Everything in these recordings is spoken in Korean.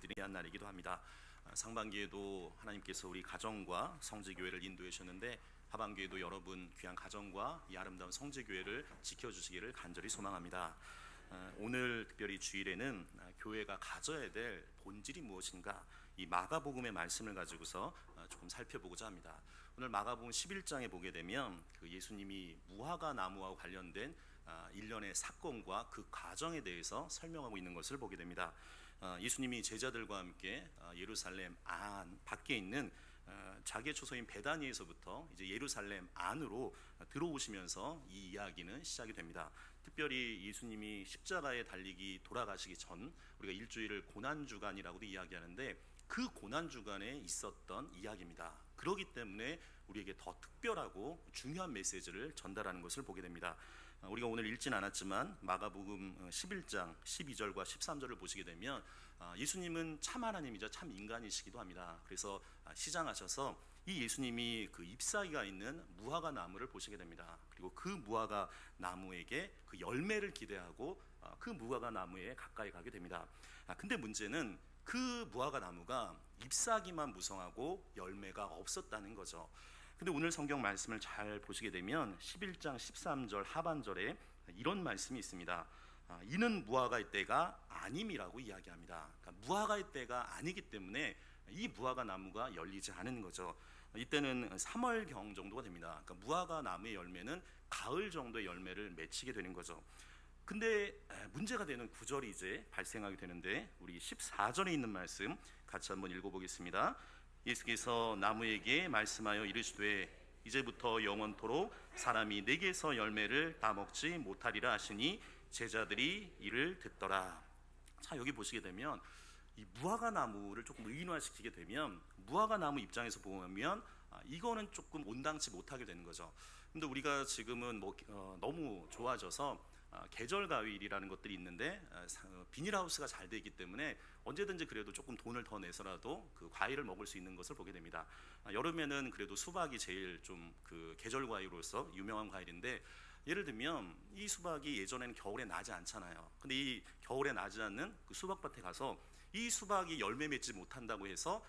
드리는 날이기도 합니다. 상반기에도 하나님께서 우리 가정과 성지교회를 인도해 주셨는데 하반기에도 여러분 귀한 가정과 이 아름다운 성지교회를 지켜주시기를 간절히 소망합니다. 오늘 특별히 주일에는 교회가 가져야 될 본질이 무엇인가, 이 마가복음의 말씀을 가지고서 조금 살펴보고자 합니다. 오늘 마가복음 11장에 보게 되면 그 예수님이 무화과 나무와 관련된 일련의 사건과 그 과정에 대해서 설명하고 있는 것을 보게 됩니다. 예수님이 제자들과 함께 예루살렘 안 밖에 있는 자기의 초소인 베다니에서부터 이제 예루살렘 안으로 들어오시면서 이 이야기는 시작이 됩니다. 특별히 예수님이 십자가에 달리기 돌아가시기 전 우리가 일주일을 고난주간이라고도 이야기하는데 그 고난주간에 있었던 이야기입니다. 그렇기 때문에 우리에게 더 특별하고 중요한 메시지를 전달하는 것을 보게 됩니다. 우리가 오늘 읽진 않았지만 마가복음 11장 12절과 13절을 보시게 되면 예수님은 참 하나님이자 참 인간이시기도 합니다. 그래서 시장하셔서 이 예수님이 그 잎사귀가 있는 무화과 나무를 보시게 됩니다. 그리고 그 무화과 나무에게 그 열매를 기대하고 그 무화과 나무에 가까이 가게 됩니다. 근데 문제는 그 무화과 나무가 잎사귀만 무성하고 열매가 없었다는 거죠. 근데 오늘 성경 말씀을 잘 보시게 되면 11장 13절 하반절에 이런 말씀이 있습니다. 이는 무화과의 때가 아님이라고 이야기합니다. 그러니까 무화과의 때가 아니기 때문에 이 무화과 나무가 열리지 않은 거죠. 이때는 3월경 정도가 됩니다. 그러니까 무화과 나무의 열매는 가을 정도의 열매를 맺히게 되는 거죠. 근데 문제가 되는 구절이 이제 발생하게 되는데 우리 14절에 있는 말씀 같이 한번 읽어보겠습니다. 예수께서 나무에게 말씀하여 이르시되 이제부터 영원토록 사람이 내게서 열매를 따먹지 못하리라 하시니 제자들이 이를 듣더라. 자, 여기 보시게 되면 이 무화과 나무를 조금 의인화시키게 되면 무화과 나무 입장에서 보면 이거는 조금 온당치 못하게 되는 거죠. 근데 우리가 지금은 너무 좋아져서 계절 과일이라는 것들이 있는데 비닐하우스가 잘 되어 있기 때문에 언제든지 그래도 조금 돈을 더 내서라도 그 과일을 먹을 수 있는 것을 보게 됩니다. 여름에는 그래도 수박이 제일 좀 그 계절 과일로서 유명한 과일인데, 예를 들면 이 수박이 예전에는 겨울에 나지 않잖아요. 근데 이 겨울에 나지 않는 그 수박밭에 가서 이 수박이 열매 맺지 못한다고 해서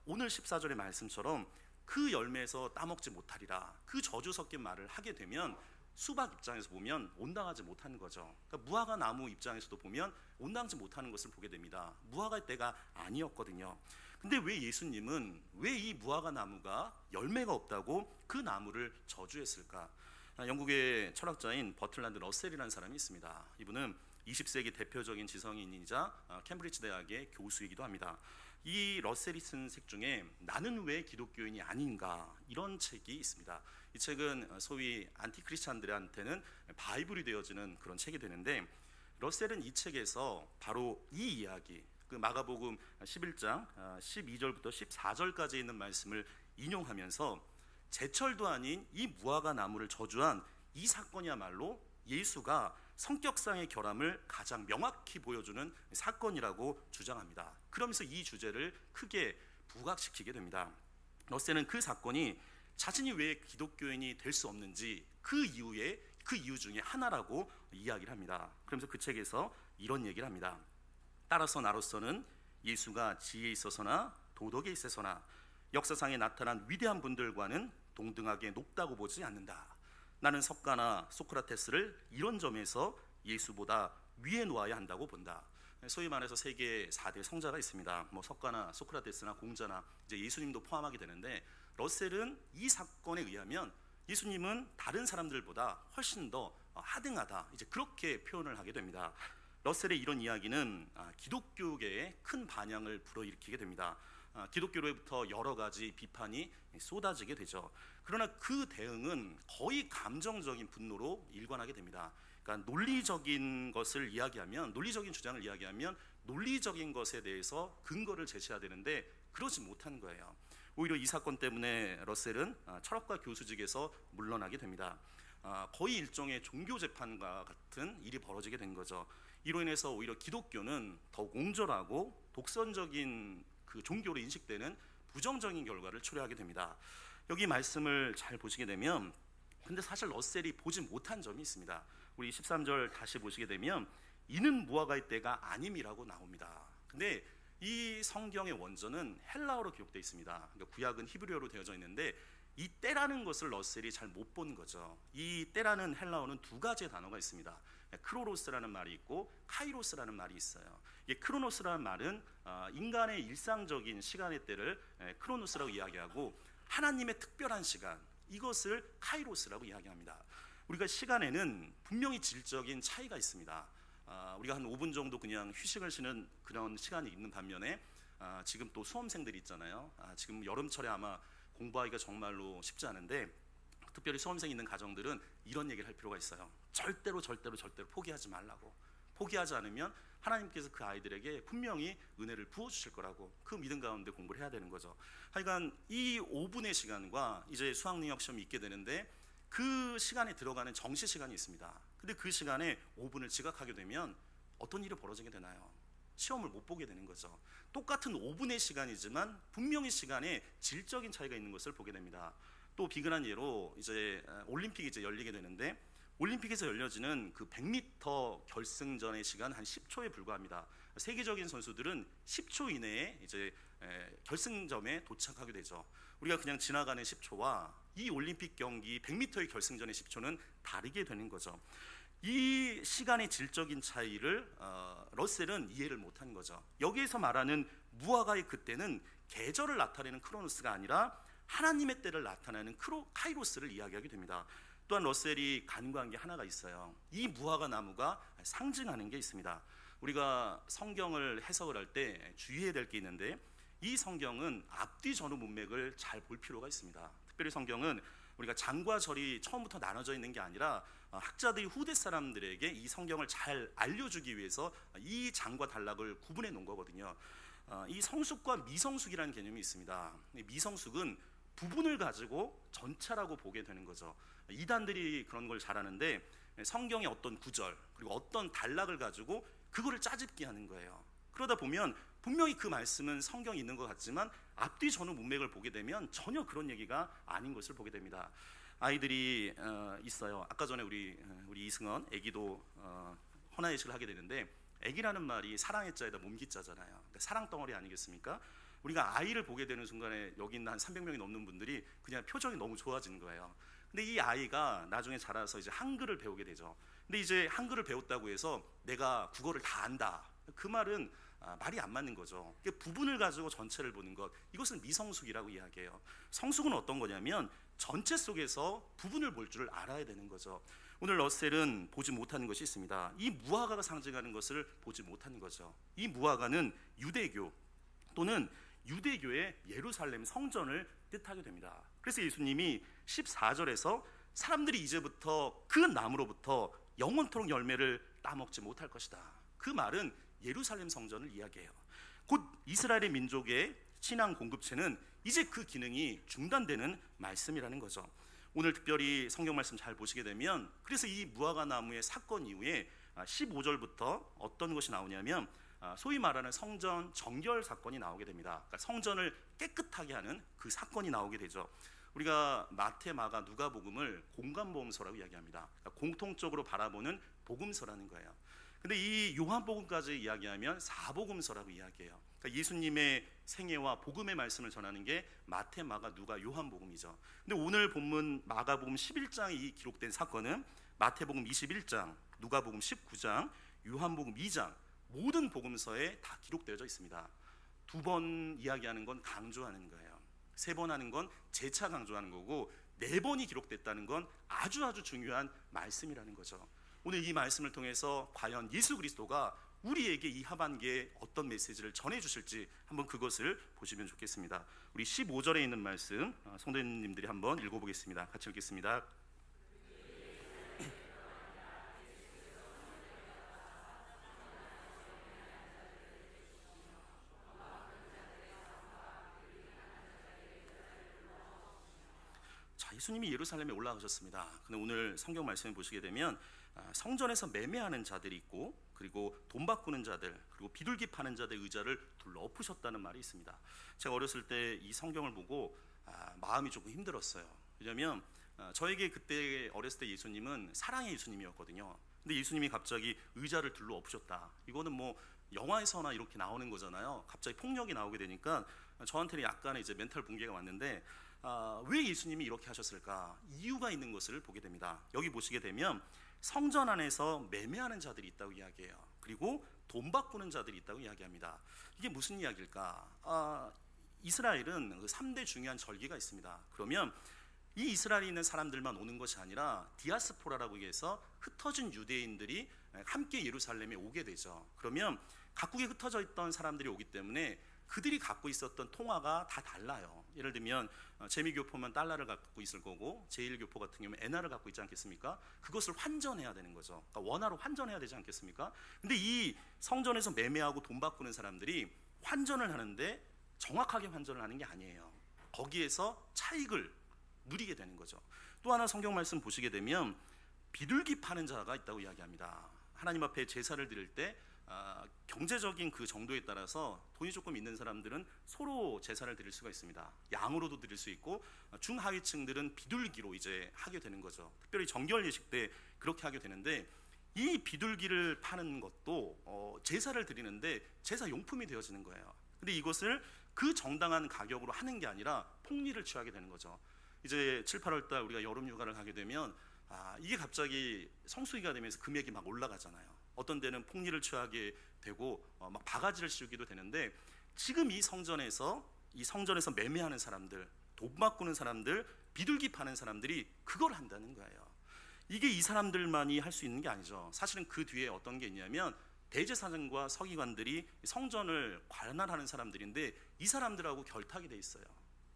오늘 14절의 말씀처럼 그 열매에서 따먹지 못하리라, 그 저주 섞인 말을 하게 되면 수박 입장에서 보면 온당하지 못하는 거죠. 그러니까 무화과 나무 입장에서도 보면 온당하지 못하는 것을 보게 됩니다. 무화과의 때가 아니었거든요. 근데 왜 예수님은 왜 이 무화과 나무가 열매가 없다고 그 나무를 저주했을까? 영국의 철학자인 버틀란드 러셀이라는 사람이 있습니다. 이분은 20세기 대표적인 지성인이자 캠브리지 대학의 교수이기도 합니다. 이 러셀이 쓴 책 중에 나는 왜 기독교인이 아닌가, 이런 책이 있습니다. 이 책은 소위 안티크리스찬들한테는 바이블이 되어지는 그런 책이 되는데, 러셀은 이 책에서 바로 이 이야기, 그 마가복음 11장 12절부터 14절까지 있는 말씀을 인용하면서 제철도 아닌 이 무화과 나무를 저주한 이 사건이야말로 예수가 성격상의 결함을 가장 명확히 보여주는 사건이라고 주장합니다. 그러면서 이 주제를 크게 부각시키게 됩니다. 러셀은 그 사건이 자신이 왜 기독교인이 될 수 없는지 그 이유 중에 하나라고 이야기를 합니다. 그러면서 그 책에서 이런 얘기를 합니다. 따라서 나로서는 예수가 지혜에 있어서나 도덕에 있어서나 역사상에 나타난 위대한 분들과는 동등하게 높다고 보지 않는다. 나는 석가나 소크라테스를 이런 점에서 예수보다 위에 놓아야 한다고 본다. 소위 말해서 세계 4대 성자가 있습니다. 석가나 소크라테스나 공자나 이제 예수님도 포함하게 되는데, 러셀은 이 사건에 의하면 예수님은 다른 사람들보다 훨씬 더 하등하다, 이제 그렇게 표현을 하게 됩니다. 러셀의 이런 이야기는 기독교계에 큰 반향을 불어일으키게 됩니다. 기독교로부터 여러 가지 비판이 쏟아지게 되죠. 그러나 그 대응은 거의 감정적인 분노로 일관하게 됩니다. 그러니까 논리적인 것을 이야기하면, 논리적인 주장을 이야기하면 논리적인 것에 대해서 근거를 제시해야 되는데 그러지 못한 거예요. 오히려 이 사건 때문에 러셀은 철학과 교수직에서 물러나게 됩니다. 거의 일종의 종교 재판과 같은 일이 벌어지게 된 거죠. 이로 인해서 오히려 기독교는 더욱 옹졸하고 독선적인 그 종교로 인식되는 부정적인 결과를 초래하게 됩니다. 여기 말씀을 잘 보시게 되면, 근데 사실 러셀이 보지 못한 점이 있습니다. 우리 13절 다시 보시게 되면 이는 무화과의 때가 아님이라고 나옵니다. 근데 이 성경의 원전은 헬라어로 기록되어 있습니다. 그러니까 구약은 히브리어로 되어져 있는데 이 때라는 것을 러셀이 잘 못 본 거죠. 이 때라는 헬라어는 두 가지의 단어가 있습니다. 크로노스라는 말이 있고 카이로스라는 말이 있어요. 이 크로노스라는 말은 인간의 일상적인 시간의 때를 크로노스라고 이야기하고, 하나님의 특별한 시간, 이것을 카이로스라고 이야기합니다. 우리가 시간에는 분명히 질적인 차이가 있습니다. 우리가 한 5분 정도 그냥 휴식을 쉬는 그런 시간이 있는 반면에 지금 또 수험생들이 있잖아요. 지금 여름철에 아마 공부하기가 정말로 쉽지 않은데, 특별히 수험생 있는 가정들은 이런 얘기를 할 필요가 있어요. 절대로 포기하지 말라고. 포기하지 않으면 하나님께서 그 아이들에게 분명히 은혜를 부어주실 거라고, 그 믿음 가운데 공부를 해야 되는 거죠. 하여간 이 5분의 시간과 이제 수학능력 시험이 있게 되는데, 그 시간에 들어가는 정시 시간이 있습니다. 근데 그 시간에 5분을 지각하게 되면 어떤 일이 벌어지게 되나요? 시험을 못 보게 되는 거죠. 똑같은 5분의 시간이지만 분명히 시간에 질적인 차이가 있는 것을 보게 됩니다. 또 비근한 예로 이제 올림픽이 이제 열리게 되는데, 올림픽에서 열려지는 그 100m 결승전의 시간 한 10초에 불과합니다. 세계적인 선수들은 10초 이내에 이제 결승점에 도착하게 되죠. 우리가 그냥 지나가는 10초와 이 올림픽 경기 100m의 결승전의 10초는 다르게 되는 거죠. 이 시간의 질적인 차이를 러셀은 이해를 못한 거죠. 여기에서 말하는 무화과의 그때는 계절을 나타내는 크로노스가 아니라 하나님의 때를 나타내는 카이로스를 이야기하게 됩니다. 또한 러셀이 간과한 게 하나가 있어요. 이 무화과 나무가 상징하는 게 있습니다. 우리가 성경을 해석을 할 때 주의해야 될 게 있는데, 이 성경은 앞뒤 전후 문맥을 잘 볼 필요가 있습니다. 특별히 성경은 우리가 장과 절이 처음부터 나눠져 있는 게 아니라 학자들이 후대 사람들에게 이 성경을 잘 알려주기 위해서 이 장과 단락을 구분해 놓은 거거든요. 이 성숙과 미성숙이라는 개념이 있습니다. 미성숙은 부분을 가지고 전체라고 보게 되는 거죠. 이단들이 그런 걸 잘하는데, 성경의 어떤 구절 그리고 어떤 단락을 가지고 그거를 짜집기 하는 거예요. 그러다 보면 분명히 그 말씀은 성경에 있는 것 같지만 앞뒤 전후 문맥을 보게 되면 전혀 그런 얘기가 아닌 것을 보게 됩니다. 아이들이 있어요. 아까 전에 우리 이승원 애기도 헌화예식을 하게 되는데, 애기라는 말이 사랑의 자에다 몸기자잖아요. 그러니까 사랑 덩어리 아니겠습니까? 우리가 아이를 보게 되는 순간에 여기 있는 한 300명이 넘는 분들이 그냥 표정이 너무 좋아지는 거예요. 근데 이 아이가 나중에 자라서 이제 한글을 배우게 되죠. 근데 이제 한글을 배웠다고 해서 내가 국어를 다 안다, 그 말은 말이 안 맞는 거죠. 부분을 가지고 전체를 보는 것, 이것은 미성숙이라고 이야기해요. 성숙은 어떤 거냐면 전체 속에서 부분을 볼 줄을 알아야 되는 거죠. 오늘 러셀은 보지 못하는 것이 있습니다. 이 무화과가 상징하는 것을 보지 못하는 거죠. 이 무화과는 유대교 또는 유대교의 예루살렘 성전을 뜻하게 됩니다. 그래서 예수님이 14절에서 사람들이 이제부터 그 나무로부터 영원토록 열매를 따먹지 못할 것이다, 그 말은 예루살렘 성전을 이야기해요. 곧 이스라엘의 민족의 신앙 공급체는 이제 그 기능이 중단되는 말씀이라는 거죠. 오늘 특별히 성경 말씀 잘 보시게 되면, 그래서 이 무화과 나무의 사건 이후에 15절부터 어떤 것이 나오냐면 소위 말하는 성전 정결 사건이 나오게 됩니다. 그러니까 성전을 깨끗하게 하는 그 사건이 나오게 되죠. 우리가 마태, 마가, 누가복음을 공간복음서라고 이야기합니다. 그러니까 공통적으로 바라보는 복음서라는 거예요. 근데 이 요한복음까지 이야기하면 사복음서라고 이야기해요. 그러니까 예수님의 생애와 복음의 말씀을 전하는 게 마태, 마가, 누가, 요한복음이죠. 근데 오늘 본문 마가복음 11장에 이 기록된 사건은 마태복음 21장, 누가복음 19장, 요한복음 2장 모든 복음서에 다 기록되어져 있습니다. 2번 이야기하는 건 강조하는 거예요. 3번 하는 건 재차 강조하는 거고, 4번이 기록됐다는 건 아주 중요한 말씀이라는 거죠. 오늘 이 말씀을 통해서 과연 예수 그리스도가 우리에게 이 하반기에 어떤 메시지를 전해주실지 한번 그것을 보시면 좋겠습니다. 우리 15절에 있는 말씀 성도님들이 한번 읽어보겠습니다. 같이 읽겠습니다. 자, 예수님이 예루살렘에 올라가셨습니다. 근데 오늘 성경 말씀을 보시게 되면 성전에서 매매하는 자들이 있고, 그리고 돈 바꾸는 자들, 그리고 비둘기 파는 자들 의자를 둘러 엎으셨다는 말이 있습니다. 제가 어렸을 때 이 성경을 보고 마음이 조금 힘들었어요. 왜냐하면 저에게 그때 어렸을 때 예수님은 사랑의 예수님이었거든요. 근데 예수님이 갑자기 의자를 둘러 엎으셨다, 이거는 뭐 영화에서나 이렇게 나오는 거잖아요. 갑자기 폭력이 나오게 되니까 저한테는 약간의 이제 멘탈 붕괴가 왔는데, 왜 예수님이 이렇게 하셨을까? 이유가 있는 것을 보게 됩니다. 여기 보시게 되면 성전 안에서 매매하는 자들이 있다고 이야기해요. 그리고 돈 바꾸는 자들이 있다고 이야기합니다. 이게 무슨 이야기일까? 이스라엘은 3대 중요한 절기가 있습니다. 그러면 이 이스라엘에 있는 사람들만 오는 것이 아니라 디아스포라라고 해서 흩어진 유대인들이 함께 예루살렘에 오게 되죠. 그러면 각국에 흩어져 있던 사람들이 오기 때문에 그들이 갖고 있었던 통화가 다 달라요. 예를 들면 재미교포면 달러를 갖고 있을 거고, 제1교포 같은 경우는 엔화를 갖고 있지 않겠습니까? 그것을 환전해야 되는 거죠. 그러니까 원화로 환전해야 되지 않겠습니까? 근데 이 성전에서 매매하고 돈 바꾸는 사람들이 환전을 하는데 정확하게 환전을 하는 게 아니에요. 거기에서 차익을 누리게 되는 거죠. 또 하나 성경 말씀 보시게 되면 비둘기 파는 자가 있다고 이야기합니다. 하나님 앞에 제사를 드릴 때 경제적인 그 정도에 따라서 돈이 조금 있는 사람들은 소로 제사를 드릴 수가 있습니다. 양으로도 드릴 수 있고, 중하위층들은 비둘기로 이제 하게 되는 거죠. 특별히 정결 예식 때 그렇게 하게 되는데, 이 비둘기를 파는 것도 제사를 드리는데 제사 용품이 되어지는 거예요. 근데 이것을 그 정당한 가격으로 하는 게 아니라 폭리를 취하게 되는 거죠. 이제 7, 8월 달 우리가 여름 휴가를 가게 되면 이게 갑자기 성수기가 되면서 금액이 막 올라가잖아요. 어떤 데는 폭리를 취하게 되고 막 바가지를 씌우기도 되는데, 지금 이 성전에서 매매하는 사람들, 돈 바꾸는 사람들, 비둘기 파는 사람들이 그걸 한다는 거예요. 이게 이 사람들만이 할 수 있는 게 아니죠. 사실은 그 뒤에 어떤 게 있냐면 대제사장과 서기관들이 성전을 관할하는 사람들인데, 이 사람들하고 결탁이 돼 있어요.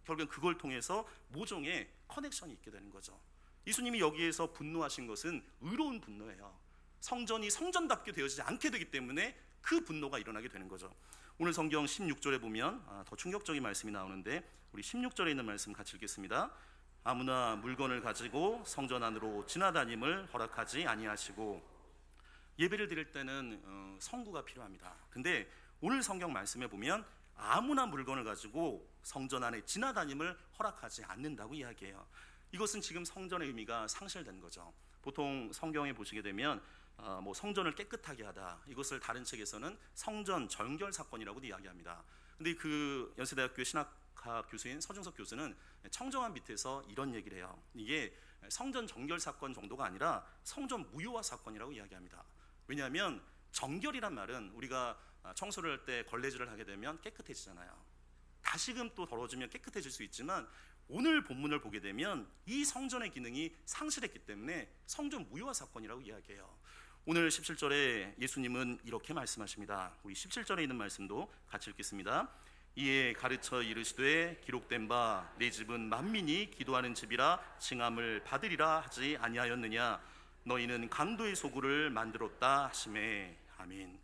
결국엔 그걸 통해서 모종의 커넥션이 있게 되는 거죠. 예수님이 여기에서 분노하신 것은 의로운 분노예요. 성전이 성전답게 되어지지 않게 되기 때문에 그 분노가 일어나게 되는 거죠. 오늘 성경 16절에 보면 더 충격적인 말씀이 나오는데, 우리 16절에 있는 말씀 같이 읽겠습니다. 아무나 물건을 가지고 성전 안으로 지나다님을 허락하지 아니하시고. 예배를 드릴 때는 성구가 필요합니다. 근데 오늘 성경 말씀에 보면 아무나 물건을 가지고 성전 안에 지나다님을 허락하지 않는다고 이야기해요. 이것은 지금 성전의 의미가 상실된 거죠. 보통 성경에 보시게 되면 성전을 깨끗하게 하다, 이것을 다른 책에서는 성전 정결 사건이라고도 이야기합니다. 근데 그 연세대학교 신학학 교수인 서중석 교수는 청정한 밑에서 이런 얘기를 해요. 이게 성전 정결 사건 정도가 아니라 성전 무효화 사건이라고 이야기합니다. 왜냐하면 정결이란 말은 우리가 청소를 할 때 걸레질을 하게 되면 깨끗해지잖아요. 다시금 또 더러워지면 깨끗해질 수 있지만, 오늘 본문을 보게 되면 이 성전의 기능이 상실했기 때문에 성전 무효화 사건이라고 이야기해요. 오늘 17절에 예수님은 이렇게 말씀하십니다. 우리 17절에 있는 말씀도 같이 읽겠습니다. 이에 가르쳐 이르시되 기록된 바 내 집은 만민이 기도하는 집이라 칭함을 받으리라 하지 아니하였느냐. 너희는 강도의 소굴을 만들었다 하시매. 아멘.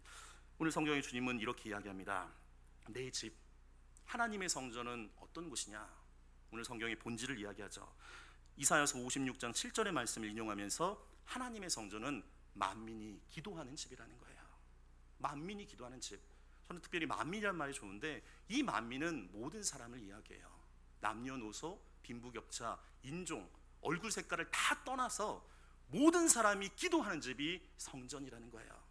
오늘 성경의 주님은 이렇게 이야기합니다. 내 집, 하나님의 성전은 어떤 곳이냐? 오늘 성경의 본질을 이야기하죠. 이사야서 56장 7절의 말씀을 인용하면서 하나님의 성전은 만민이 기도하는 집이라는 거예요. 만민이 기도하는 집. 저는 특별히 만민이라는 말이 좋은데, 이 만민은 모든 사람을 이야기해요. 남녀노소, 빈부격차, 인종, 얼굴 색깔을 다 떠나서 모든 사람이 기도하는 집이 성전이라는 거예요.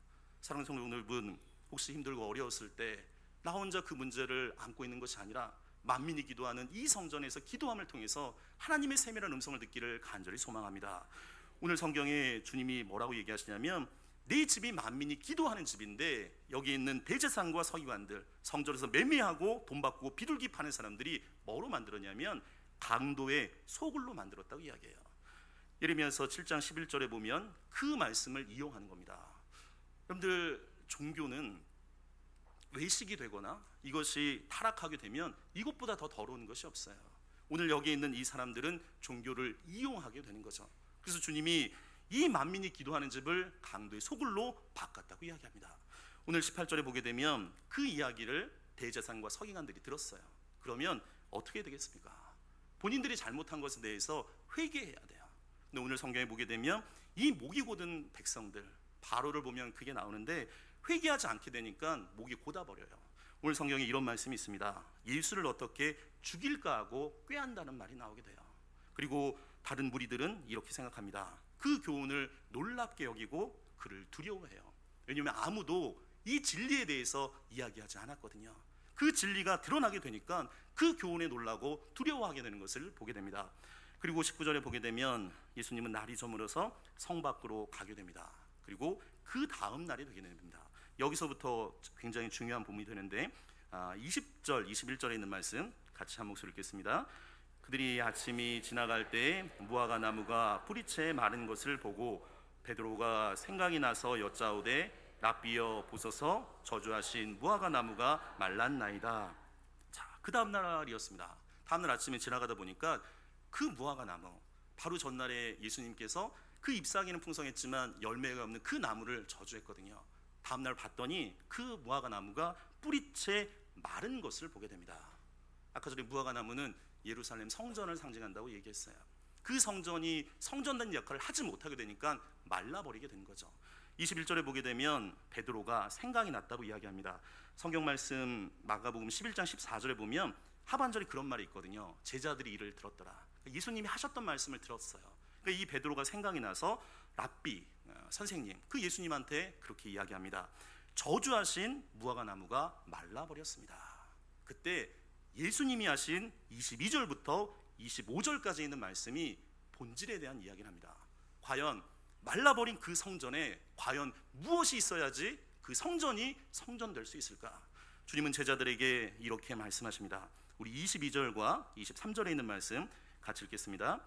사랑하는 성도 여러분, 혹시 힘들고 어려웠을 때 나 혼자 그 문제를 안고 있는 것이 아니라 만민이 기도하는 이 성전에서 기도함을 통해서 하나님의 세밀한 음성을 듣기를 간절히 소망합니다. 오늘 성경에 주님이 뭐라고 얘기하시냐면, 내 집이 만민이 기도하는 집인데, 여기 있는 대제사장과 서기관들, 성전에서 매매하고 돈 받고 비둘기 파는 사람들이 뭐로 만들었냐면 강도의 소굴로 만들었다고 이야기해요. 예레미야서 7장 11절에 보면 그 말씀을 이용하는 겁니다. 여러분들, 종교는 외식이 되거나 이것이 타락하게 되면 이것보다 더 더러운 것이 없어요. 오늘 여기 있는 이 사람들은 종교를 이용하게 되는 거죠. 그래서 주님이 이 만민이 기도하는 집을 강도의 소굴로 바꿨다고 이야기합니다. 오늘 18절에 보게 되면 그 이야기를 대제사장과 서기관들이 들었어요. 그러면 어떻게 되겠습니까? 본인들이 잘못한 것에 대해서 회개해야 돼요. 근데 오늘 성경에 보게 되면 이 목이 곧은 백성들, 바로를 보면 그게 나오는데, 회개하지 않게 되니까 목이 곧아버려요. 오늘 성경에 이런 말씀이 있습니다. 예수를 어떻게 죽일까 하고 꾀한다는 말이 나오게 돼요. 그리고 다른 무리들은 이렇게 생각합니다. 그 교훈을 놀랍게 여기고 그를 두려워해요. 왜냐하면 아무도 이 진리에 대해서 이야기하지 않았거든요. 그 진리가 드러나게 되니까 그 교훈에 놀라고 두려워하게 되는 것을 보게 됩니다. 그리고 19절에 보게 되면 예수님은 날이 저물어서 성 밖으로 가게 됩니다. 그리고 그 다음 날이 되게 됩니다. 여기서부터 굉장히 중요한 부분이 되는데 20절, 21절에 있는 말씀 같이 한 목소리 읽겠습니다. 그들이 아침이 지나갈 때 무화과 나무가 뿌리채 마른 것을 보고 베드로가 생각이 나서 여짜오되 랍비여 보소서 저주하신 무화과 나무가 말랐나이다. 자, 그 다음 날이었습니다. 다음 날 아침에 지나가다 보니까 그 무화과 나무, 바로 전날에 예수님께서 그 잎사귀는 풍성했지만 열매가 없는 그 나무를 저주했거든요. 다음 날 봤더니 그 무화과 나무가 뿌리채 마른 것을 보게 됩니다. 아까 전에 무화과 나무는 예루살렘 성전을 상징한다고 얘기했어요. 그 성전이 성전된 역할을 하지 못하게 되니까 말라버리게 된 거죠. 21절에 보게 되면 베드로가 생각이 났다고 이야기합니다. 성경 말씀 마가복음 11장 14절에 보면 하반절에 그런 말이 있거든요. 제자들이 이를 들었더라. 예수님이 하셨던 말씀을 들었어요. 그러니까 이 베드로가 생각이 나서 랍비, 선생님, 그 예수님한테 그렇게 이야기합니다. 저주하신 무화과 나무가 말라버렸습니다. 그때 예수님이 하신 22절부터 25절까지 있는 말씀이 본질에 대한 이야기를 합니다. 과연 말라버린 그 성전에 과연 무엇이 있어야지 그 성전이 성전될 수 있을까? 주님은 제자들에게 이렇게 말씀하십니다. 우리 22절과 23절에 있는 말씀 같이 읽겠습니다.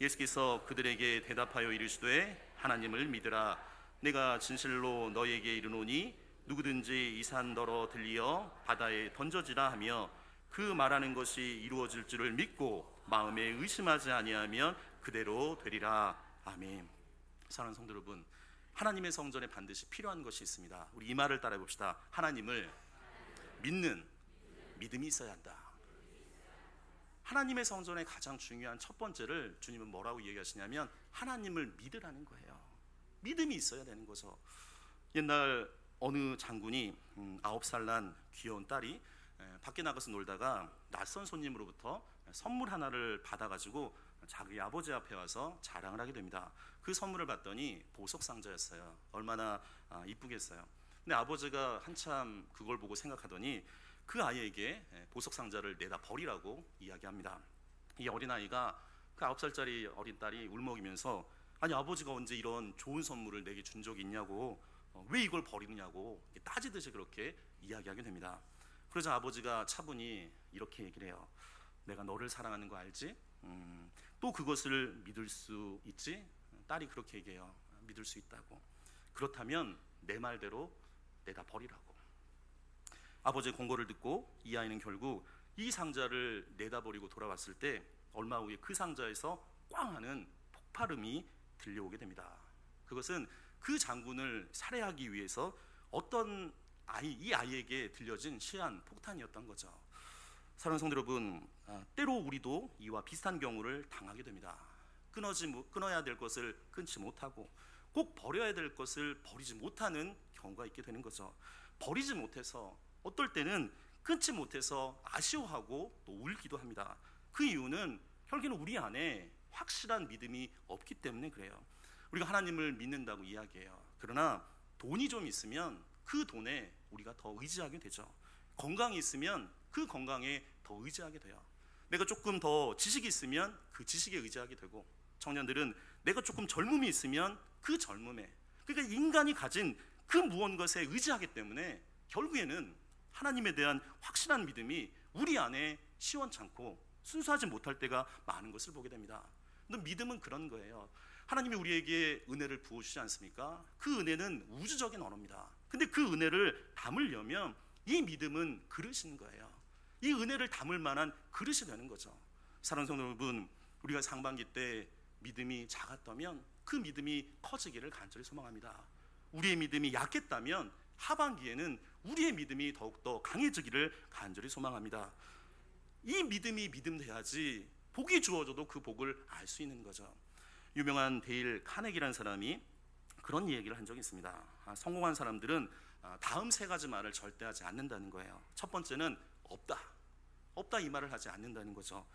예수께서 그들에게 대답하여 이르시되 하나님을 믿으라. 내가 진실로 너에게 이르노니 누구든지 이 산 너러 들리어 바다에 던져지라 하며 그 말하는 것이 이루어질 줄을 믿고 마음에 의심하지 아니하면 그대로 되리라. 아멘. 사랑하는 성도 여러분, 하나님의 성전에 반드시 필요한 것이 있습니다. 우리 이 말을 따라해 봅시다. 하나님을 믿는 믿음이 있어야 한다. 하나님의 성전의 가장 중요한 첫 번째를 주님은 뭐라고 얘기하시냐면 하나님을 믿으라는 거예요. 믿음이 있어야 되는 거죠. 옛날 어느 장군이 9살 난 귀여운 딸이 밖에 나가서 놀다가 낯선 손님으로부터 선물 하나를 받아가지고 자기 아버지 앞에 와서 자랑을 하게 됩니다. 그 선물을 봤더니 보석상자였어요. 얼마나 이쁘겠어요. 근데 아버지가 한참 그걸 보고 생각하더니 그 아이에게 보석상자를 내다 버리라고 이야기합니다. 이 어린아이가 그 9살짜리 어린 딸이 울먹이면서 아니 아버지가 언제 이런 좋은 선물을 내게 준 적이 있냐고 왜 이걸 버리느냐고 따지듯이 그렇게 이야기하게 됩니다. 그러자 아버지가 차분히 이렇게 얘기를 해요. 내가 너를 사랑하는 거 알지? 또 그것을 믿을 수 있지? 딸이 그렇게 얘기해요. 믿을 수 있다고. 그렇다면 내 말대로 내다 버리라고. 아버지의 공고를 듣고 이 아이는 결국 이 상자를 내다 버리고 돌아왔을 때 얼마 후에 그 상자에서 꽝 하는 폭발음이 들려오게 됩니다. 그것은 그 장군을 살해하기 위해서 어떤 이 아이에게 들려진 시한 폭탄이었던 거죠. 사랑하는 성도 여러분, 때로 우리도 이와 비슷한 경우를 당하게 됩니다. 끊어야 될 것을 끊지 못하고 꼭 버려야 될 것을 버리지 못하는 경우가 있게 되는 거죠. 버리지 못해서 어떨 때는 끊지 못해서 아쉬워하고 또 울기도 합니다. 그 이유는 결국에는 우리 안에 확실한 믿음이 없기 때문에 그래요. 우리가 하나님을 믿는다고 이야기해요. 그러나 돈이 좀 있으면 그 돈에 우리가 더 의지하게 되죠. 건강이 있으면 그 건강에 더 의지하게 돼요. 내가 조금 더 지식이 있으면 그 지식에 의지하게 되고, 청년들은 내가 조금 젊음이 있으면 그 젊음에, 그러니까 인간이 가진 그 무언가에 의지하기 때문에 결국에는 하나님에 대한 확실한 믿음이 우리 안에 시원찮고 순수하지 못할 때가 많은 것을 보게 됩니다. 근데 믿음은 그런 거예요. 하나님이 우리에게 은혜를 부어주지 않습니까? 그 은혜는 우주적인 언어입니다. 근데 그 은혜를 담으려면 이 믿음은 그릇인 거예요. 이 은혜를 담을 만한 그릇이 되는 거죠. 사랑하는 성도 여러분, 우리가 상반기 때 믿음이 작았다면 그 믿음이 커지기를 간절히 소망합니다. 우리의 믿음이 약했다면 하반기에는 우리의 믿음이 더욱더 강해지기를 간절히 소망합니다. 이 믿음이 믿음 돼야지 복이 주어져도 그 복을 알 수 있는 거죠. 유명한 데일 카네기라는 사람이 그런 얘기를 한 적이 있습니다. 성공한 사람들은 다음 세 가지 말을 절대 하지 않는다는 거예요. 첫 번째는 없다 이 말을 하지 않는다는 거죠.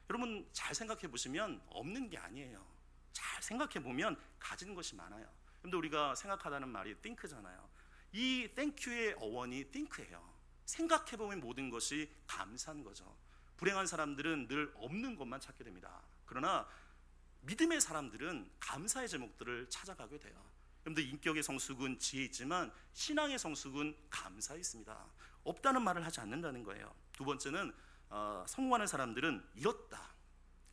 여러분 잘 생각해 보시면 없는 게 아니에요. 잘 생각해 보면 가진 것이 많아요. 근데 우리가 생각하다는 말이 think잖아요. 이 땡큐의 어원이 think예요. 생각해보면 모든 것이 감사한 거죠. 불행한 사람들은 늘 없는 것만 찾게 됩니다. 그러나 믿음의 사람들은 감사의 제목들을 찾아가게 돼요. 여러분들, 인격의 성숙은 지혜 있지만 신앙의 성숙은 감사에 있습니다. 없다는 말을 하지 않는다는 거예요. 두 번째는 성공하는 사람들은 잃었다,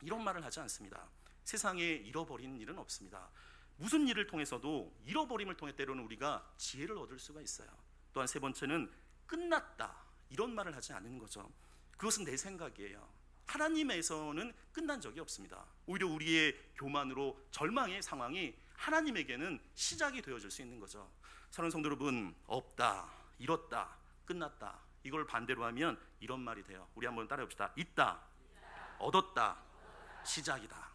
이런 말을 하지 않습니다. 세상에 잃어버린 일은 없습니다. 무슨 일을 통해서도 잃어버림을 통해 때로는 우리가 지혜를 얻을 수가 있어요. 또한 세 번째는 끝났다, 이런 말을 하지 않는 거죠. 그것은 내 생각이에요. 하나님에서는 끝난 적이 없습니다. 오히려 우리의 교만으로 절망의 상황이 하나님에게는 시작이 되어질 수 있는 거죠. 사랑하는 성도 여러분, 없다, 잃었다, 끝났다, 이걸 반대로 하면 이런 말이 돼요. 우리 한번 따라해 봅시다. 있다, 얻었다, 시작이다.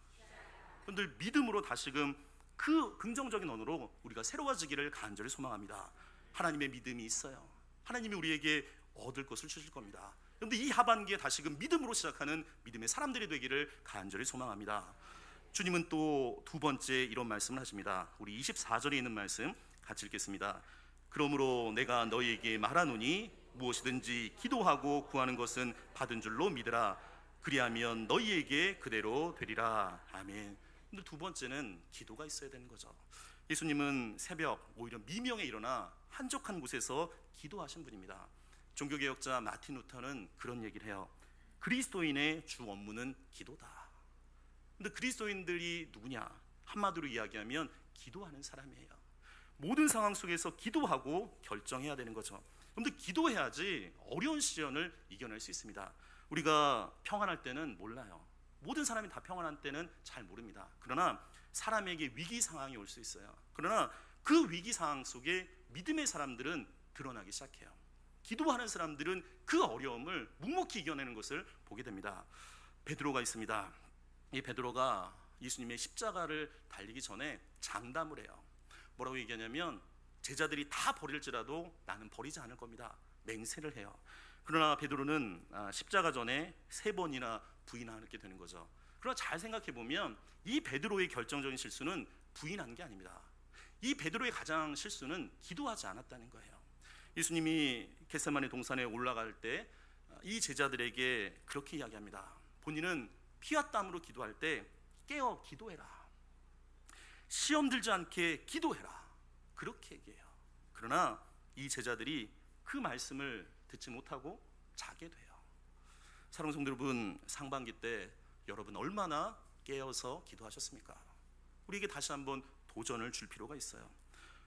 여러분들, 믿음으로 다시금 그 긍정적인 언어로 우리가 새로워지기를 간절히 소망합니다. 하나님의 믿음이 있어요. 하나님이 우리에게 얻을 것을 주실 겁니다. 그런데 이 하반기에 다시금 믿음으로 시작하는 믿음의 사람들이 되기를 간절히 소망합니다. 주님은 또 두 번째 이런 말씀을 하십니다. 우리 24절에 있는 말씀 같이 읽겠습니다. 그러므로 내가 너희에게 말하노니 무엇이든지 기도하고 구하는 것은 받은 줄로 믿으라. 그리하면 너희에게 그대로 되리라. 아멘. 근데 두 번째는 기도가 있어야 되는 거죠. 예수님은 새벽 오히려 미명에 일어나 한적한 곳에서 기도하신 분입니다. 종교개혁자 마틴 루터는 그런 얘기를 해요. 그리스도인의 주 업무는 기도다. 근데 그리스도인들이 누구냐? 한마디로 이야기하면 기도하는 사람이에요. 모든 상황 속에서 기도하고 결정해야 되는 거죠. 그런데 기도해야지 어려운 시련을 이겨낼 수 있습니다. 우리가 평안할 때는 몰라요. 모든 사람이 다 평안한 때는 잘 모릅니다. 그러나 사람에게 위기 상황이 올 수 있어요. 그러나 그 위기 상황 속에 믿음의 사람들은 드러나기 시작해요. 기도하는 사람들은 그 어려움을 묵묵히 이겨내는 것을 보게 됩니다. 베드로가 있습니다. 이 베드로가 예수님의 십자가를 달리기 전에 장담을 해요. 뭐라고 얘기하냐면 제자들이 다 버릴지라도 나는 버리지 않을 겁니다. 맹세를 해요. 그러나 베드로는 십자가 전에 3번이나 부인하게 되는 거죠. 그러나 잘 생각해 보면 이 베드로의 결정적인 실수는 부인한 게 아닙니다. 이 베드로의 가장 실수는 기도하지 않았다는 거예요. 예수님이 겟세마네 동산에 올라갈 때 이 제자들에게 그렇게 이야기합니다. 본인은 피와 땀으로 기도할 때 깨어 기도해라. 시험 들지 않게 기도해라. 그렇게 얘기해요. 그러나 이 제자들이 그 말씀을 듣지 못하고 자게 돼요. 사랑하는 성도 여러분, 상반기 때 여러분 얼마나 깨어서 기도하셨습니까? 우리에게 다시 한번 도전을 줄 필요가 있어요.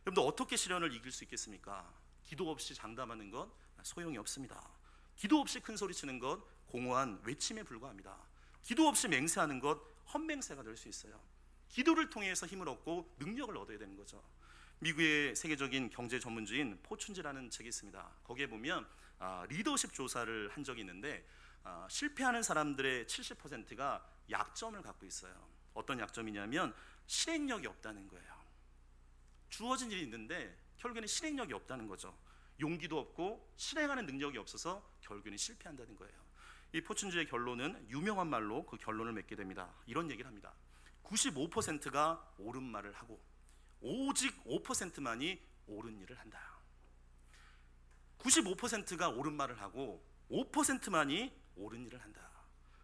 여러분들 어떻게 시련을 이길 수 있겠습니까? 기도 없이 장담하는 것 소용이 없습니다. 기도 없이 큰 소리 치는 것 공허한 외침에 불과합니다. 기도 없이 맹세하는 것 헛맹세가 될 수 있어요. 기도를 통해서 힘을 얻고 능력을 얻어야 되는 거죠. 미국의 세계적인 경제 전문지인 포춘지라는 책이 있습니다. 거기에 보면 리더십 조사를 한 적이 있는데 실패하는 사람들의 70%가 약점을 갖고 있어요. 어떤 약점이냐면 실행력이 없다는 거예요. 주어진 일이 있는데 결국에는 실행력이 없다는 거죠. 용기도 없고 실행하는 능력이 없어서 결국에는 실패한다는 거예요. 이 포춘지의 결론은 유명한 말로 그 결론을 맺게 됩니다. 이런 얘기를 합니다. 95%가 옳은 말을 하고 오직 5%만이 옳은 일을 한다. 95%가 옳은 말을 하고 5%만이 옳은 일을 한다.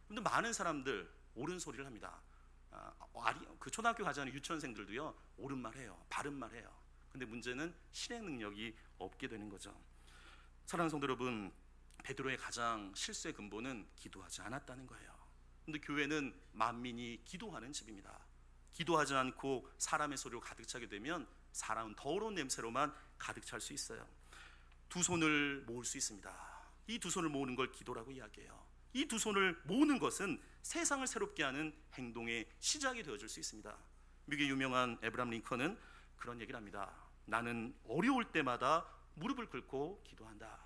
근데 많은 사람들 옳은 소리를 합니다. 그 초등학교 가지 않은 유치원생들도요 옳은 말 해요. 바른 말 해요. 근데 문제는 실행 능력이 없게 되는 거죠. 사랑하는 성도 여러분, 베드로의 가장 실수의 근본은 기도하지 않았다는 거예요. 근데 교회는 만민이 기도하는 집입니다. 기도하지 않고 사람의 소리로 가득 차게 되면 사람은 더러운 냄새로만 가득 찰 수 있어요. 두 손을 모을 수 있습니다. 이 두 손을 모으는 걸 기도라고 이야기해요. 이 두 손을 모으는 것은 세상을 새롭게 하는 행동의 시작이 되어줄 수 있습니다. 미국의 유명한 에브라함 링컨은 그런 얘기를 합니다. 나는 어려울 때마다 무릎을 꿇고 기도한다.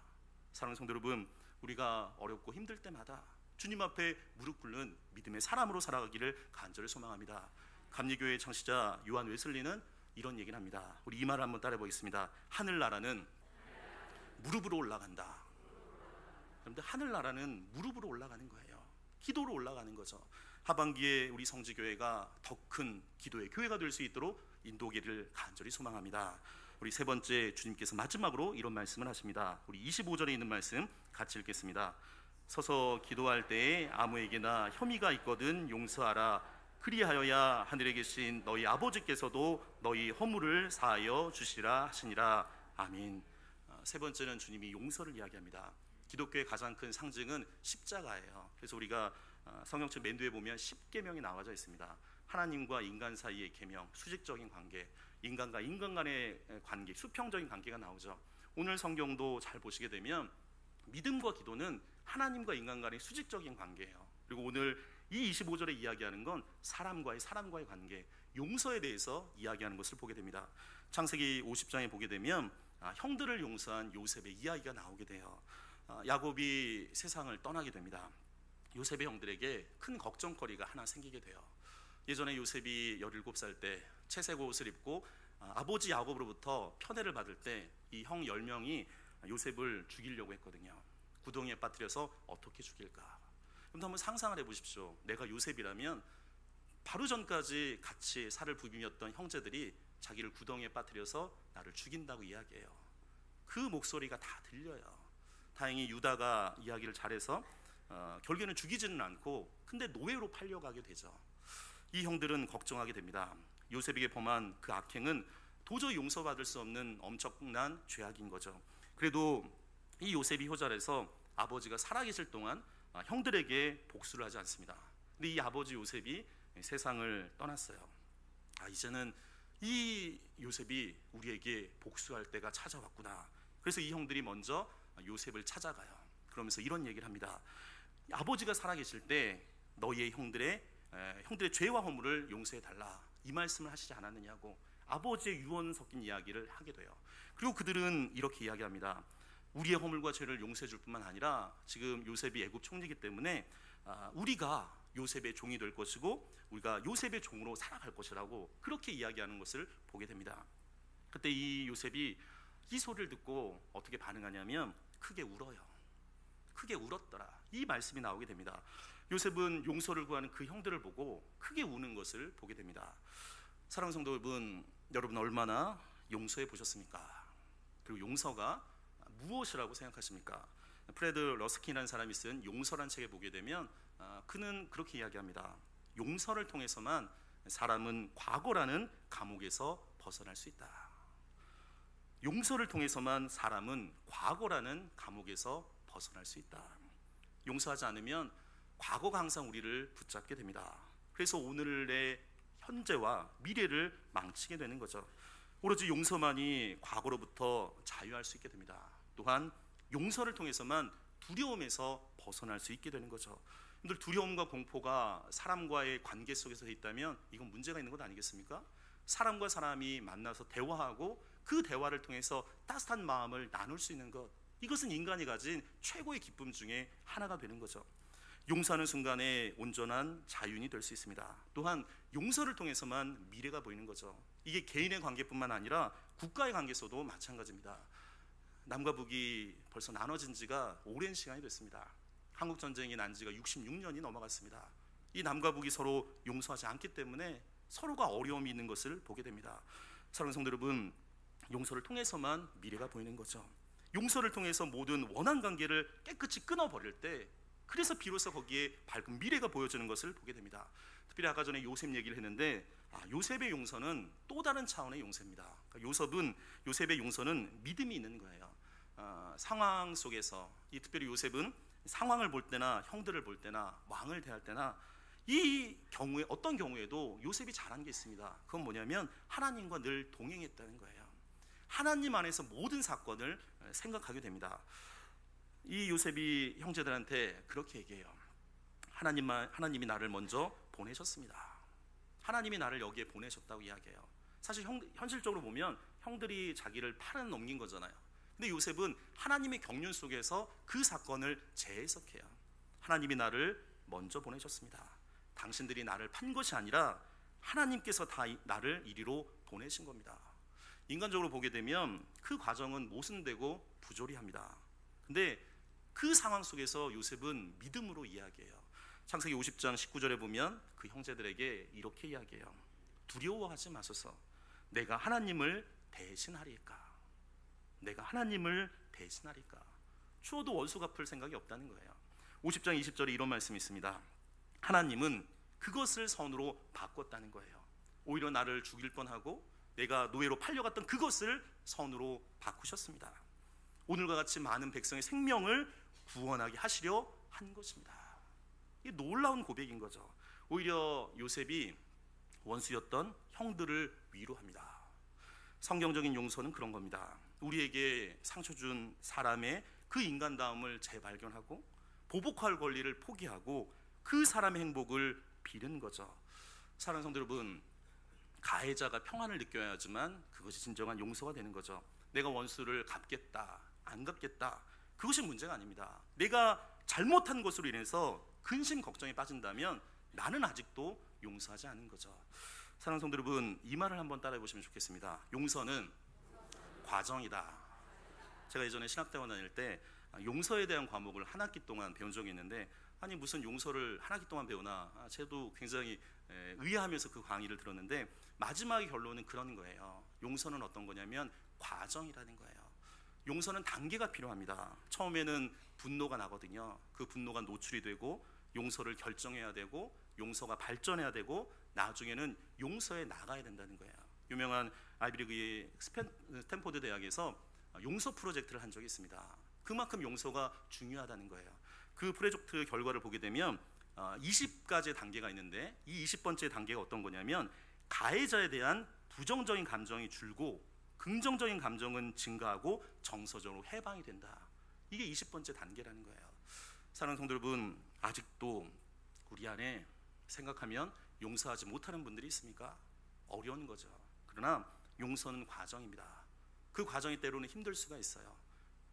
사랑하는 성도 여러분, 우리가 어렵고 힘들 때마다 주님 앞에 무릎 꿇는 믿음의 사람으로 살아가기를 간절히 소망합니다. 감리교회 창시자 요한 웨슬리는 이런 얘기를 합니다. 우리 이 말을 한번 따라해 보겠습니다. 하늘나라는 무릎으로 올라간다. 여러분들, 하늘나라는 무릎으로 올라가는 거예요. 기도로 올라가는 거죠. 하반기에 우리 성지교회가 더 큰 기도의 교회가 될 수 있도록 인도기를 간절히 소망합니다. 우리 세 번째 주님께서 마지막으로 이런 말씀을 하십니다. 우리 25절에 있는 말씀 같이 읽겠습니다. 서서 기도할 때에 아무에게나 혐의가 있거든 용서하라. 그리하여야 하늘에 계신 너희 아버지께서도 너희 허물을 사하여 주시라 하시니라. 아멘. 세 번째는 주님이 용서를 이야기합니다. 기독교의 가장 큰 상징은 십자가예요. 그래서 우리가 성경책 맨 뒤에 보면 십계명이 나와져 있습니다. 하나님과 인간 사이의 계명, 수직적인 관계, 인간과 인간 간의 관계, 수평적인 관계가 나오죠. 오늘 성경도 잘 보시게 되면 믿음과 기도는 하나님과 인간 간의 수직적인 관계예요. 그리고 오늘 이 25절에 이야기하는 건 사람과의 관계, 용서에 대해서 이야기하는 것을 보게 됩니다. 창세기 50장에 보게 되면 형들을 용서한 요셉의 이야기가 나오게 돼요. 야곱이 세상을 떠나게 됩니다. 요셉의 형들에게 큰 걱정거리가 하나 생기게 돼요. 예전에 요셉이 17살 때 채색 옷을 입고 아버지 야곱으로부터 편애를 받을 때 이 형 10명이 요셉을 죽이려고 했거든요. 구덩이에 빠뜨려서 어떻게 죽일까? 그럼 한번 상상을 해보십시오. 내가 요셉이라면 바로 전까지 같이 살을 부비었던 형제들이 자기를 구덩이에 빠뜨려서 나를 죽인다고 이야기해요. 그 목소리가 다 들려요. 다행히 유다가 이야기를 잘해서 결국에는 죽이지는 않고 근데 노예로 팔려가게 되죠. 이 형들은 걱정하게 됩니다. 요셉에게 범한 그 악행은 도저히 용서받을 수 없는 엄청난 죄악인 거죠. 그래도 이 요셉이 효절해서 아버지가 살아계실 동안 형들에게 복수를 하지 않습니다. 근데 이 아버지 요셉이 세상을 떠났어요. 이제는 이 요셉이 우리에게 복수할 때가 찾아왔구나. 그래서 이 형들이 먼저 요셉을 찾아가요. 그러면서 이런 얘기를 합니다. 아버지가 살아계실 때 너희의 형들의 죄와 허물을 용서해 달라, 이 말씀을 하시지 않았느냐고 아버지의 유언 섞인 이야기를 하게 돼요. 그리고 그들은 이렇게 이야기합니다. 우리의 허물과 죄를 용서해 줄 뿐만 아니라 지금 요셉이 애굽 총리이기 때문에 우리가 요셉의 종이 될 것이고 우리가 요셉의 종으로 살아갈 것이라고 그렇게 이야기하는 것을 보게 됩니다. 그때 이 요셉이 이 소리를 듣고 어떻게 반응하냐면 크게 울어요. 크게 울었더라, 이 말씀이 나오게 됩니다. 요셉은 용서를 구하는 그 형들을 보고 크게 우는 것을 보게 됩니다. 사랑하는 성도 여러분 얼마나 용서해 보셨습니까? 그리고 용서가 무엇이라고 생각하십니까? 프레드 러스킨이라는 사람이 쓴 용서란 책에 보게 되면 그는 그렇게 이야기합니다. 용서를 통해서만 사람은 과거라는 감옥에서 벗어날 수 있다. 용서를 통해서만 사람은 과거라는 감옥에서 벗어날 수 있다. 용서하지 않으면 과거가 항상 우리를 붙잡게 됩니다. 그래서 오늘의 현재와 미래를 망치게 되는 거죠. 오로지 용서만이 과거로부터 자유할 수 있게 됩니다. 또한 용서를 통해서만 두려움에서 벗어날 수 있게 되는 거죠. 여러분들, 두려움과 공포가 사람과의 관계 속에서 있다면 이건 문제가 있는 것 아니겠습니까? 사람과 사람이 만나서 대화하고 그 대화를 통해서 따뜻한 마음을 나눌 수 있는 것, 이것은 인간이 가진 최고의 기쁨 중에 하나가 되는 거죠. 용서하는 순간에 온전한 자유인이 될 수 있습니다. 또한 용서를 통해서만 미래가 보이는 거죠. 이게 개인의 관계뿐만 아니라 국가의 관계에서도 마찬가지입니다. 남과 북이 벌써 나눠진 지가 오랜 시간이 됐습니다. 한국 전쟁이 난 지가 66년이 넘어갔습니다. 이 남과 북이 서로 용서하지 않기 때문에 서로가 어려움이 있는 것을 보게 됩니다. 사랑하는 성도 여러분, 용서를 통해서만 미래가 보이는 거죠. 용서를 통해서 모든 원한 관계를 깨끗이 끊어버릴 때 그래서 비로소 거기에 밝은 미래가 보여지는 것을 보게 됩니다. 특별히 아까 전에 요셉 얘기를 했는데 요셉의 용서는 또 다른 차원의 용서입니다. 그러니까 요셉의 용서는 믿음이 있는 거예요. 상황 속에서 특별히 요셉은 상황을 볼 때나 형들을 볼 때나 왕을 대할 때나 이 경우에 어떤 경우에도 요셉이 잘한 게 있습니다. 그건 뭐냐면 하나님과 늘 동행했다는 거예요. 하나님 안에서 모든 사건을 생각하게 됩니다. 이 요셉이 형제들한테 그렇게 얘기해요. 하나님이 나를 먼저 보내셨습니다. 하나님이 나를 여기에 보내셨다고 이야기해요. 사실 현실적으로 보면 형들이 자기를 팔아 넘긴 거잖아요. 근데 요셉은 하나님의 경륜 속에서 그 사건을 재해석해요. 하나님이 나를 먼저 보내셨습니다. 당신들이 나를 판 것이 아니라 하나님께서 다 나를 이리로 보내신 겁니다. 인간적으로 보게 되면 그 과정은 모순되고 부조리합니다. 근데 그 상황 속에서 요셉은 믿음으로 이야기해요. 창세기 50장 19절에 보면 그 형제들에게 이렇게 이야기해요. 두려워하지 마소서. 내가 하나님을 대신하리까? 내가 하나님을 대신하리까? 추워도 원수 갚을 생각이 없다는 거예요. 50장 20절에 이런 말씀이 있습니다. 하나님은 그것을 선으로 바꿨다는 거예요. 오히려 나를 죽일 뻔하고 내가 노예로 팔려갔던 그것을 선으로 바꾸셨습니다. 오늘과 같이 많은 백성의 생명을 구원하게 하시려 한 것입니다. 이게 놀라운 고백인 거죠. 오히려 요셉이 원수였던 형들을 위로합니다. 성경적인 용서는 그런 겁니다. 우리에게 상처 준 사람의 그 인간다움을 재발견하고 보복할 권리를 포기하고 그 사람의 행복을 빌은 거죠. 사랑하는 성도 여러분, 가해자가 평안을 느껴야지만 그것이 진정한 용서가 되는 거죠. 내가 원수를 갚겠다, 안 갚겠다, 그것이 문제가 아닙니다. 내가 잘못한 것으로 인해서 근심 걱정에 빠진다면 나는 아직도 용서하지 않은 거죠. 사랑하는 성도 여러분, 이 말을 한번 따라해 보시면 좋겠습니다. 용서는 과정이다. 제가 예전에 신학대원 다닐 때 용서에 대한 과목을 한 학기 동안 배운 적이 있는데, 아니 무슨 용서를 한 학기 동안 배우나, 저도 굉장히 의아하면서 그 강의를 들었는데 마지막의 결론은 그런 거예요. 용서는 어떤 거냐면 과정이라는 거예요. 용서는 단계가 필요합니다. 처음에는 분노가 나거든요. 그 분노가 노출이 되고 용서를 결정해야 되고 용서가 발전해야 되고 나중에는 용서에 나가야 된다는 거예요. 유명한 아이비리그의 스탠포드 대학에서 용서 프로젝트를 한 적이 있습니다. 그만큼 용서가 중요하다는 거예요. 그 프로젝트 결과를 보게 되면 20가지의 단계가 있는데, 이 20번째 단계가 어떤 거냐면 가해자에 대한 부정적인 감정이 줄고 긍정적인 감정은 증가하고 정서적으로 해방이 된다. 이게 20번째 단계라는 거예요. 사랑하는 성도 여러분, 아직도 우리 안에 생각하면 용서하지 못하는 분들이 있습니까? 어려운 거죠. 그러나 용서는 과정입니다. 그 과정이 때로는 힘들 수가 있어요.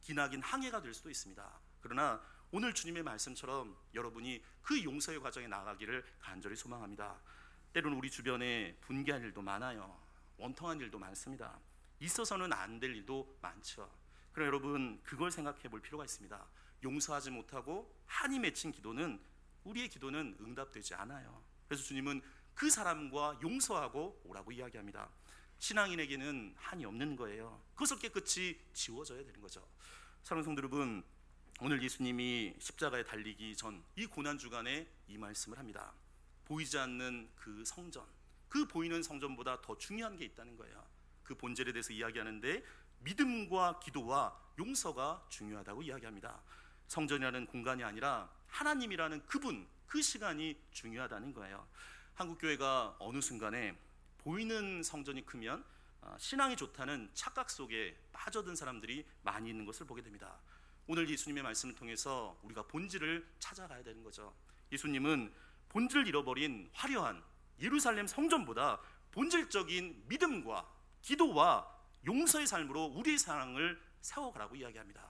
기나긴 항해가 될 수도 있습니다. 그러나 오늘 주님의 말씀처럼 여러분이 그 용서의 과정에 나가기를 간절히 소망합니다. 때로는 우리 주변에 분개할 일도 많아요. 원통한 일도 많습니다. 있어서는 안 될 일도 많죠. 그러나 여러분, 그걸 생각해 볼 필요가 있습니다. 용서하지 못하고 한이 맺힌 기도는, 우리의 기도는 응답되지 않아요. 그래서 주님은 그 사람과 용서하고 오라고 이야기합니다. 신앙인에게는 한이 없는 거예요. 그것을 깨끗이 지워져야 되는 거죠. 사랑하는 성도 여러분, 오늘 예수님이 십자가에 달리기 전 이 고난주간에 이 말씀을 합니다. 보이지 않는 그 성전, 그 보이는 성전보다 더 중요한 게 있다는 거예요. 그 본질에 대해서 이야기하는데 믿음과 기도와 용서가 중요하다고 이야기합니다. 성전이라는 공간이 아니라 하나님이라는 그분, 그 시간이 중요하다는 거예요. 한국교회가 어느 순간에 보이는 성전이 크면 신앙이 좋다는 착각 속에 빠져든 사람들이 많이 있는 것을 보게 됩니다. 오늘 예수님의 말씀을 통해서 우리가 본질을 찾아가야 되는 거죠. 예수님은 본질을 잃어버린 화려한 예루살렘 성전보다 본질적인 믿음과 기도와 용서의 삶으로 우리의 사랑을 세워가라고 이야기합니다.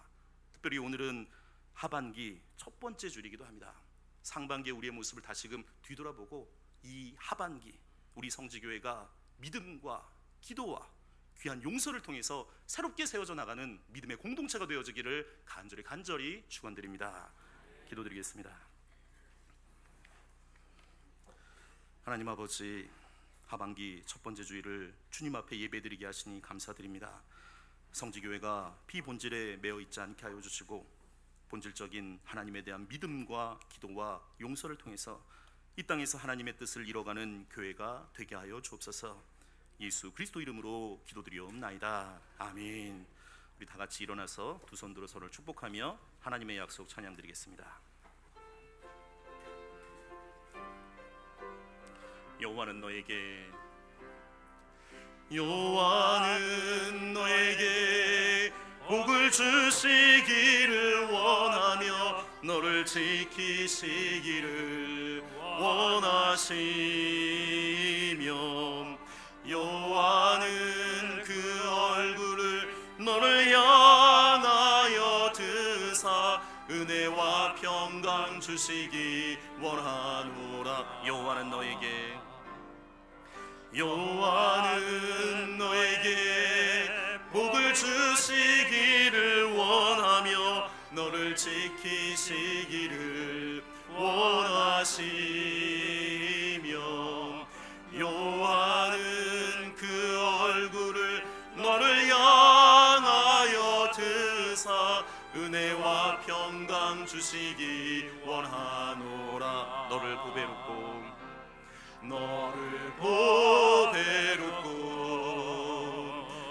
특별히 오늘은 하반기 첫 번째 주일이기도 합니다. 상반기에 우리의 모습을 다시금 뒤돌아보고 이 하반기 우리 성지교회가 믿음과 기도와 귀한 용서를 통해서 새롭게 세워져 나가는 믿음의 공동체가 되어지기를 간절히 축원드립니다. 기도드리겠습니다. 하나님 아버지, 하반기 첫 번째 주일을 주님 앞에 예배드리게 하시니 감사드립니다. 성지교회가 비본질에 매어 있지 않게 하여 주시고 본질적인 하나님에 대한 믿음과 기도와 용서를 통해서 이 땅에서 하나님의 뜻을 이뤄가는 교회가 되게 하여 주옵소서. 예수 그리스도 이름으로 기도드리옵나이다. 아멘. 우리 다 같이 일어나서 두 손 들어 서로를 축복하며 하나님의 약속 찬양드리겠습니다. 여호와는 너에게 복을 주시기를 원하며 너를 지키시기를 원하시며 여호와는 그 얼굴을 너를 향하여 드사 은혜와 평강 주시기 원하노라. 여호와는 너에게 복을 주시기를 원하며 너를 지키시기를 원하시며 여호와는 그 얼굴을 너를 주시기 원하노라. 너를 보배롭고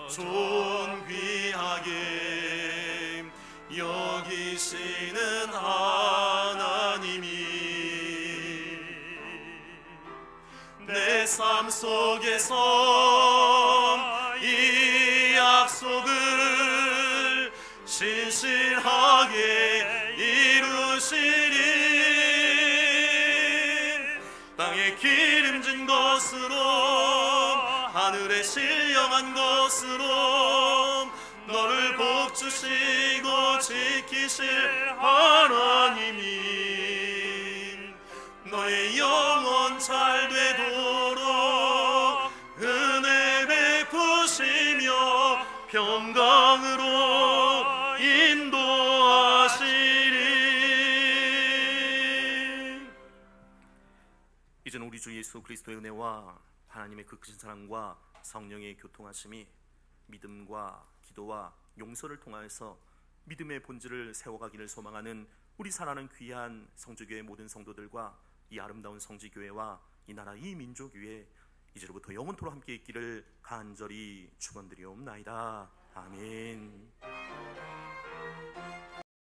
존귀하게 여기시는 하나님이 내 삶 속에서 이 약속을 신실하게 이루시리. 땅에 기름진 것으로 하늘에 신령한 것으로 너를 복주시고 지키실 하나님이 너의 영혼 잘 되도록 은혜 베푸시며 평강으로 인도하시리. 이제는 우리 주 예수 그리스도의 은혜와 하나님의 그 크신 사랑과 성령의 교통하심이 믿음과 기도와 용서를 통하여서 믿음의 본질을 세워가기를 소망하는 우리 사랑하는 귀한 성주교회 모든 성도들과 이 아름다운 성지교회와 이 나라 이 민족 위에 이제로부터 영원토록 함께 있기를 간절히 축원드리옵나이다. 아멘.